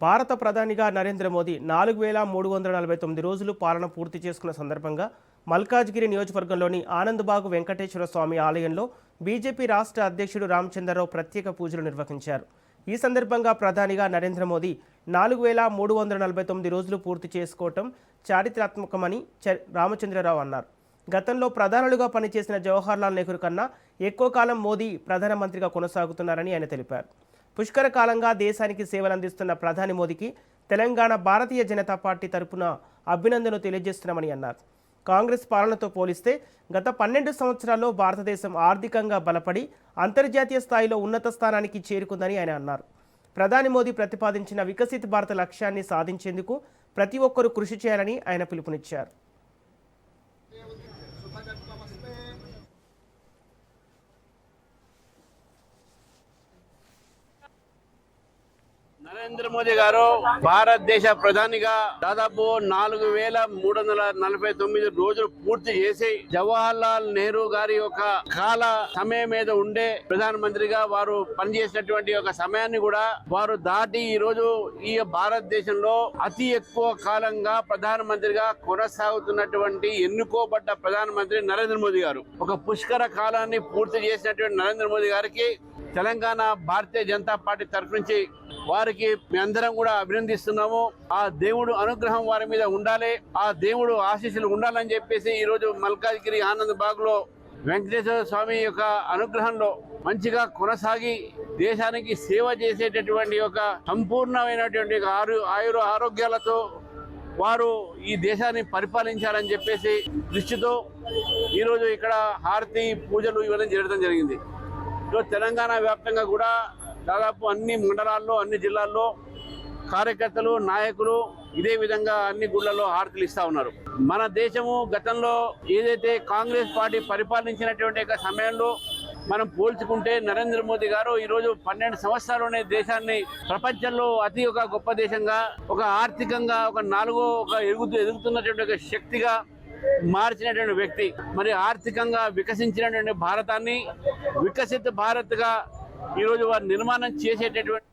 భారత ప్రధానిగా నరేంద్ర మోదీ 4349 రోజులు పాలన పూర్తి చేసుకున్న సందర్భంగా మల్కాజ్గిరి నియోజకవర్గంలోని ఆనందబాగు వెంకటేశ్వర స్వామి ఆలయంలో బీజేపీ రాష్ట్ర అధ్యక్షుడు రామచంద్రరావు ప్రత్యేక పూజలు నిర్వహించారు. ఈ సందర్భంగా ప్రధానిగా నరేంద్ర మోదీ 4349 రోజులు పూర్తి చేసుకోవటం చారిత్రాత్మకమని రామచంద్రరావు అన్నారు. గతంలో ప్రధానులుగా పనిచేసిన జవహర్లాల్ నెహ్రూ కన్నా ఎక్కువ కాలం మోదీ ప్రధానమంత్రిగా కొనసాగుతున్నారని ఆయన తెలిపారు. పుష్కర కాలంగా దేశానికి సేవలు అందిస్తున్న ప్రధాని మోదీకి తెలంగాణ భారతీయ జనతా పార్టీ తరపున అభినందనలు తెలియజేస్తున్నామని అన్నారు. కాంగ్రెస్ పాలనతో పోలిస్తే గత 12 సంవత్సరాల్లో భారతదేశం ఆర్థికంగా బలపడి అంతర్జాతీయ స్థాయిలో ఉన్నత స్థానానికి చేరుకుందని ఆయన అన్నారు. ప్రధాని మోదీ ప్రతిపాదించిన వికసిత్ భారత లక్ష్యాన్ని సాధించేందుకు ప్రతి ఒక్కరూ కృషి చేయాలని ఆయన పిలుపునిచ్చారు. నరేంద్ర మోదీ గారు భారతదేశ ప్రధానిగా దాదాపు 4349 రోజులు పూర్తి చేసి జవహర్లాల్ నెహ్రూ గారి యొక్క కాల సమయం మీద ఉండే ప్రధానమంత్రిగా వారు పనిచేసినటువంటి ఒక సమయాన్ని కూడా వారు దాటి ఈ రోజు ఈ భారతదేశంలో అతి ఎక్కువ కాలంగా ప్రధానమంత్రిగా కొనసాగుతున్నటువంటి ఎన్నుకోబడ్డ ప్రధానమంత్రి నరేంద్ర మోదీ గారు. ఒక పుష్కర కాలాన్ని పూర్తి చేసినటువంటి నరేంద్ర మోదీ గారికి తెలంగాణ భారతీయ జనతా పార్టీ తరఫు నుంచి వారికి మేమందరం కూడా అభినందిస్తున్నాము. ఆ దేవుడు అనుగ్రహం వారి మీద ఉండాలి, ఆ దేవుడు ఆశీస్సులు ఉండాలని చెప్పేసి ఈ రోజు మల్కాజ్గిరి ఆనందబాగ్ లో వెంకటేశ్వర స్వామి యొక్క అనుగ్రహంలో మంచిగా కొనసాగి దేశానికి సేవ చేసేటటువంటి ఒక సంపూర్ణమైనటువంటి ఆయుర ఆరోగ్యాలతో వారు ఈ దేశాన్ని పరిపాలించాలని చెప్పేసి దృష్టితో ఈరోజు ఇక్కడ హారతి పూజలు ఇవన్నీ జరగడం జరిగింది. తెలంగాణ వ్యాప్తంగా కూడా దాదాపు అన్ని మండలాల్లో అన్ని జిల్లాల్లో కార్యకర్తలు నాయకులు ఇదే విధంగా అన్ని గుళ్లలో హారతులు ఇస్తా ఉన్నారు. మన దేశము గతంలో ఏదైతే కాంగ్రెస్ పార్టీ పరిపాలించినటువంటి సమయంలో మనం పోల్చుకుంటే నరేంద్ర మోదీ గారు ఈరోజు 12 సంవత్సరాల్లోనే దేశాన్ని ప్రపంచంలో అతి గొప్ప దేశంగా ఒక ఆర్థికంగా ఎదుగుతున్నటువంటి ఒక శక్తిగా మార్చినటువంటి వ్యక్తి. మరి ఆర్థికంగా వికసించినటువంటి భారతాన్ని వికసిత భారత్గా ఈరోజు వారు నిర్మాణం చేసేటటువంటి